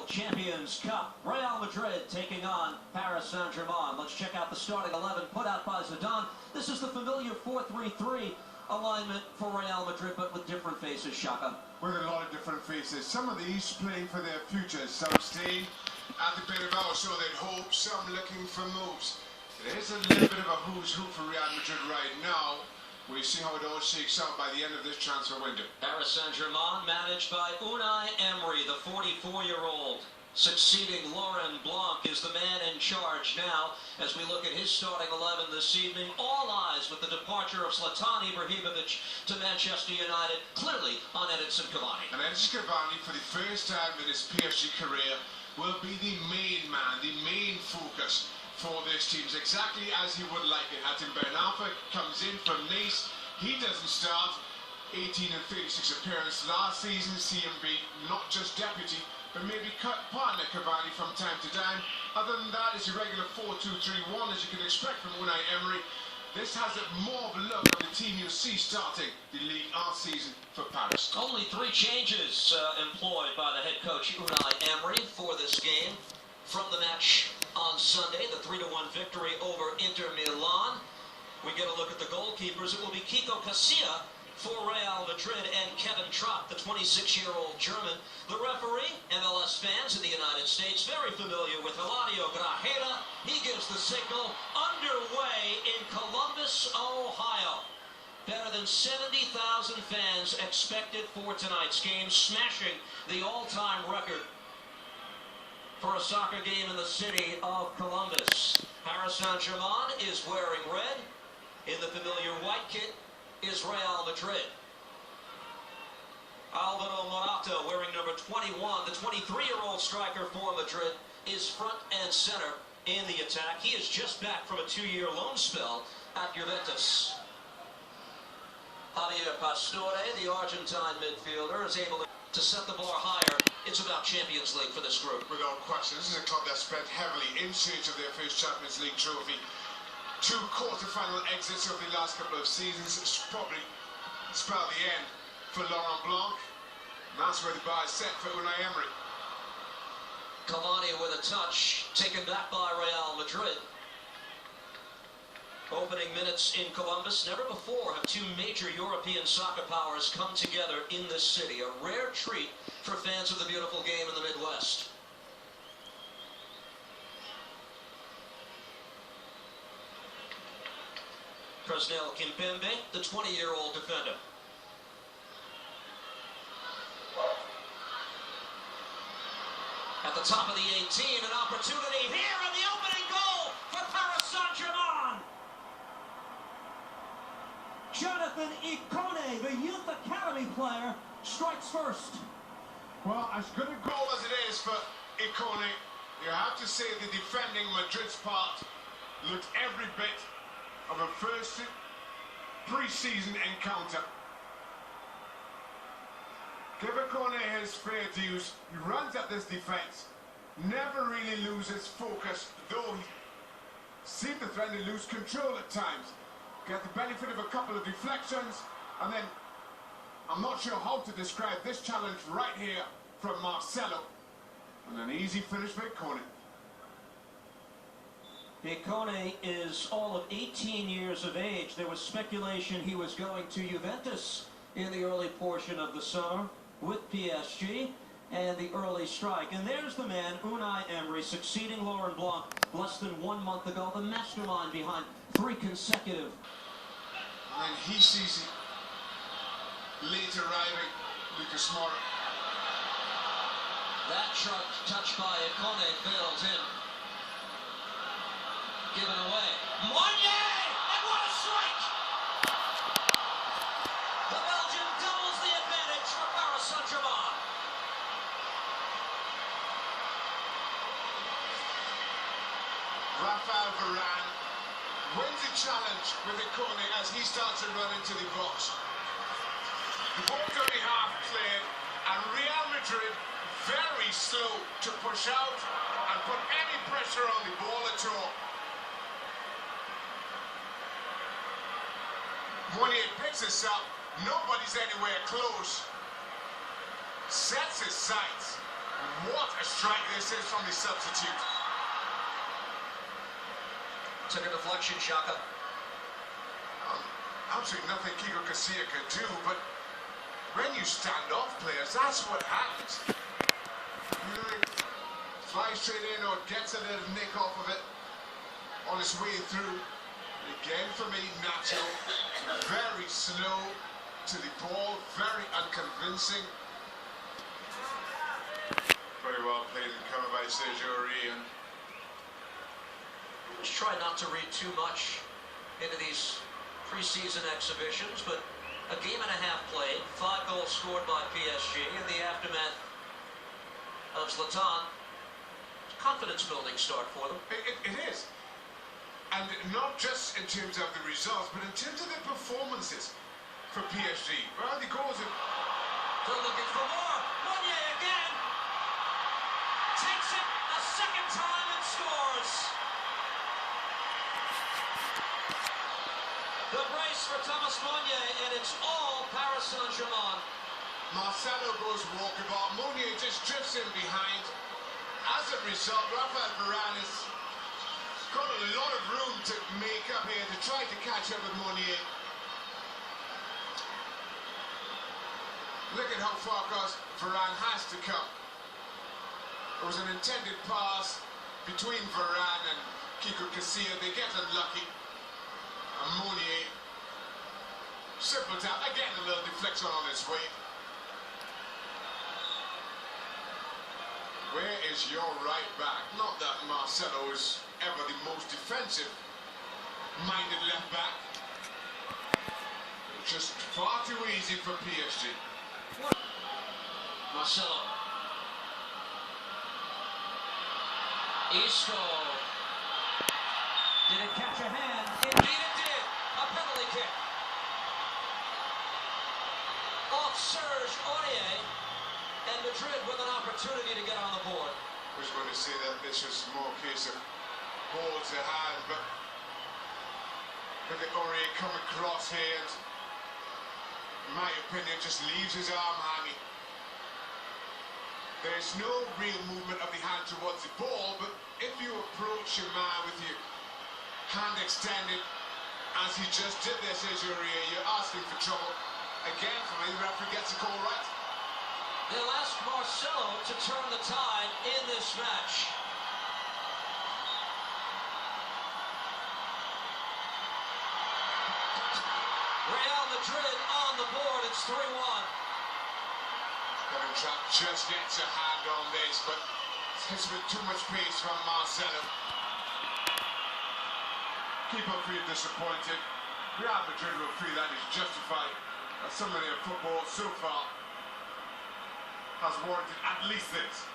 Champions Cup, Real Madrid taking on Paris Saint-Germain. Let's check out the starting 11 put out by Zidane. This is the familiar 4-3-3 alignment for Real Madrid, but with different faces, Shaka. With a lot of different faces. Some of these playing for their futures. Some staying at the Bernabeu, so they'd hope. Some looking for moves. It is a little bit of a who's who for Real Madrid right now. We'll see how it all shakes out by the end of this transfer window. Paris Saint-Germain managed by Unai Emery, the 44-year-old. Succeeding Laurent Blanc is the man in charge now. As we look at his starting 11 this evening, all eyes with the departure of Zlatan Ibrahimovic to Manchester United, clearly on Edinson Cavani. And Edinson Cavani, for the first time in his PSG career, will be the main man, the main focus for this team, exactly as he would like it. Hatem Ben Arfa comes in from Nice. He doesn't start. 18 and 36 appearance last season. See him be not just deputy, but maybe partner Cavani from time to time. Other than that, it's a regular 4-2-3-1, as you can expect from Unai Emery. This has a more of a look of the team you'll see starting the league last season for Paris. Only 3 changes employed by the head coach Unai Emery for this game. From the match on Sunday, the 3-1 victory over Inter Milan. We get a look at the goalkeepers. It will be Kiko Casilla for Real Madrid and Kevin Trapp, the 26-year-old German. The referee, MLS fans in the United States, very familiar with Eladio Grajeda. He gives the signal. Underway in Columbus, Ohio. Better than 70,000 fans expected for tonight's game, smashing the all-time record for a soccer game in the city of Columbus. Paris Saint-Germain is wearing red. In the familiar white kit is Real Madrid. Alvaro Morata wearing number 21. The 23-year-old striker for Madrid is front and center in the attack. He is just back from a 2-year loan spell at Juventus. Javier Pastore, the Argentine midfielder, is able to set the bar higher. It's about Champions League for this group. Without question, this is a club that spent heavily in search of their first Champions League trophy. 2 quarter-final exits over the last couple of seasons. It's probably spelled the end for Laurent Blanc. And that's where the bar is set for Unai Emery. Cavani with a touch, taken back by Real Madrid. Opening minutes in Columbus. Never before have 2 major European soccer powers come together in this city. A rare treat for fans of the beautiful game in the Midwest. Presnel Kimpembe, the 20-year-old defender. At the top of the 18, an opportunity here, and the opening goal for Paris Saint-Germain. Jonathan Ikone, the Youth Academy player, strikes first. Well, as good a goal as it is for Ikone, you have to say the defending Madrid's part looked every bit of a first pre-season encounter. Give Ikone his fair dues. He runs at this defence, never really loses focus, though he seemed to threaten to lose control at times. Get the benefit of a couple of deflections, and then I'm not sure how to describe this challenge right here from Marcelo. And an easy finish for Ikone. Ikone is all of 18 years of age. There was speculation he was going to Juventus in the early portion of the summer with PSG and the early strike. And there's the man, Unai Emery, succeeding Laurent Blanc less than 1 month ago, the mastermind behind 3 consecutive. And then he sees it late arriving, Lucas Moura. That sharp touch by Ikone fails him. Given away. Mounier! And what a strike! The Belgian doubles the advantage for Paris Saint-Germain. Rafael Varane wins the challenge with Ikone as he starts to run into the box. The ball's only half cleared, and Real Madrid very slow to push out and put any pressure on the ball at all. Mounier picks this up, nobody's anywhere close. Sets his sights. What a strike this is from the substitute. Took a deflection, Xhaka. Absolutely nothing Kiko Casilla can do, but when you stand off players, that's what happens. You know, he flies straight in or gets a little nick off of it on his way through. Again, for me, Nacho, very slow to the ball, very unconvincing. Very well played and covered by Sergio Rian. Just try not to read too much into these preseason exhibitions, but a game and a half played, 5 goals scored by PSG in the aftermath of Zlatan. Confidence-building start for them. It is. And not just in terms of the results, but in terms of the performances for PSG. Well, the goals are... They're looking for more. Meunier again. Takes it a second time and scores. The brace for Thomas Meunier, and it's all Paris Saint-Germain. Marcelo goes walkabout. Meunier just drifts in behind. As a result, Rafael Varane has got a lot of room to make up here to try to catch up with Meunier. Look at how far across Varane has to come. It was an intended pass between Varane and Kiko Casilla. They get unlucky. And Meunier, simple tap, again a little deflection on his way. Where is your right back? Not that Marcelo is ever the most defensive-minded left back. Just far too easy for PSG. Marcelo. Isco. Did it catch a hand? Indeed it did. A penalty kick. Off Serge Aurier. And Madrid with an opportunity to get on the board. I was going to say that this was more a case of ball to hand, but look at Aurier come across here and, in my opinion, just leaves his arm hanging. There's no real movement of the hand towards the ball, but if you approach your man with your hand extended, as he just did there, Sergio Aurier, you're asking for trouble. Again, for me, the referee gets a call right. They'll ask Marcelo to turn the tide in this match. Real Madrid on the board, it's 3-1. Kevin Trapp just gets a hand on this, but it's with too much pace from Marcelo. Keep up being disappointed. Real Madrid will feel that is justified, as some of their football so far has warranted at least this.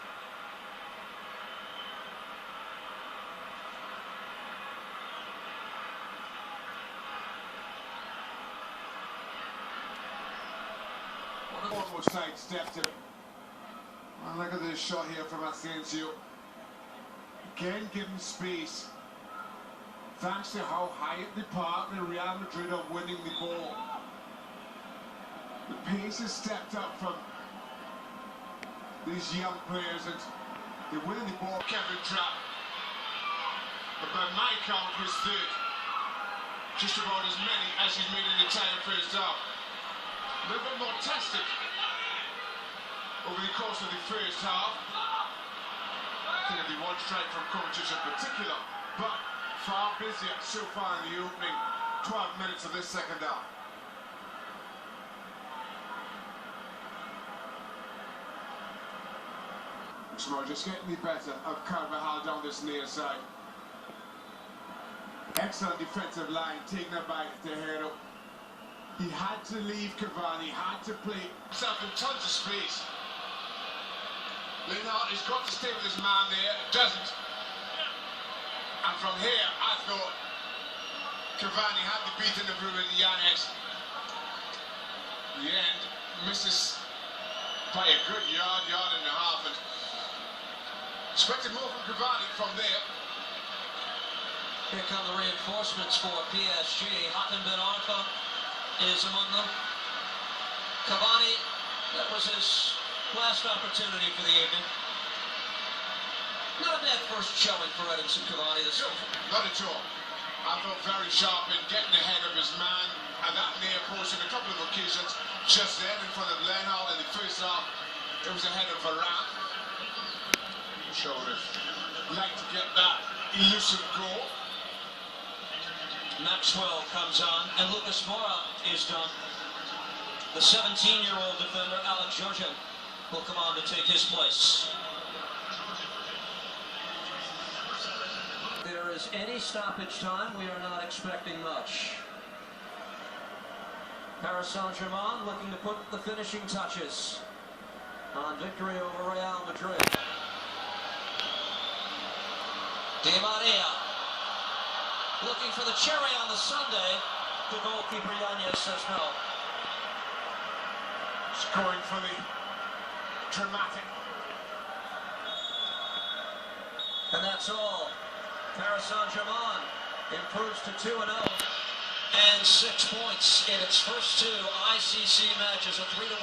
Almost sidestepped it. And look at this shot here from Asensio. Again given space. Thanks to how high up the park the Real Madrid are winning the ball. The pace has stepped up from these young players, and they're winning the ball. Kevin Trapp, but by my count was third, just about as many as he's made in the entire first half. A little bit more tested over the course of the first half. I think it'll be one strike from Kovacic in particular, but far busier so far in the opening 12 minutes of this second half. Tomorrow just getting the better of Carvajal down this near side. Excellent defensive line taken up by Tejero. He had to leave Cavani, had to play himself in tons of space. Linhart has got to stay with his man there, doesn't. And from here, I thought Cavani had the beating of Ruben Yanes. In the end, misses by a good yard and a half. And expected more from Cavani from there. Here come the reinforcements for PSG. Hatem Ben Arfa is among them. Cavani, that was his last opportunity for the evening. that first showing for Edinson Cavani this season? Not at all. I thought very sharp in getting ahead of his man and that near post in a couple of occasions. Just then in front of Lennon in the first half, it was ahead of Varane. Showed it. Like to get that elusive goal. Maxwell comes on, and Lucas Moura is done. The 17-year-old defender, Alex Jojen, will come on to take his place. If there is any stoppage time, we are not expecting much. Paris Saint-Germain looking to put the finishing touches on victory over Real Madrid. Di Maria looking for the cherry on the sundae. The goalkeeper Yanez says no. Scoring for the dramatic. And that's all. Paris Saint-Germain improves to 2-0 and 6 points in its first two ICC matches, a 3-1.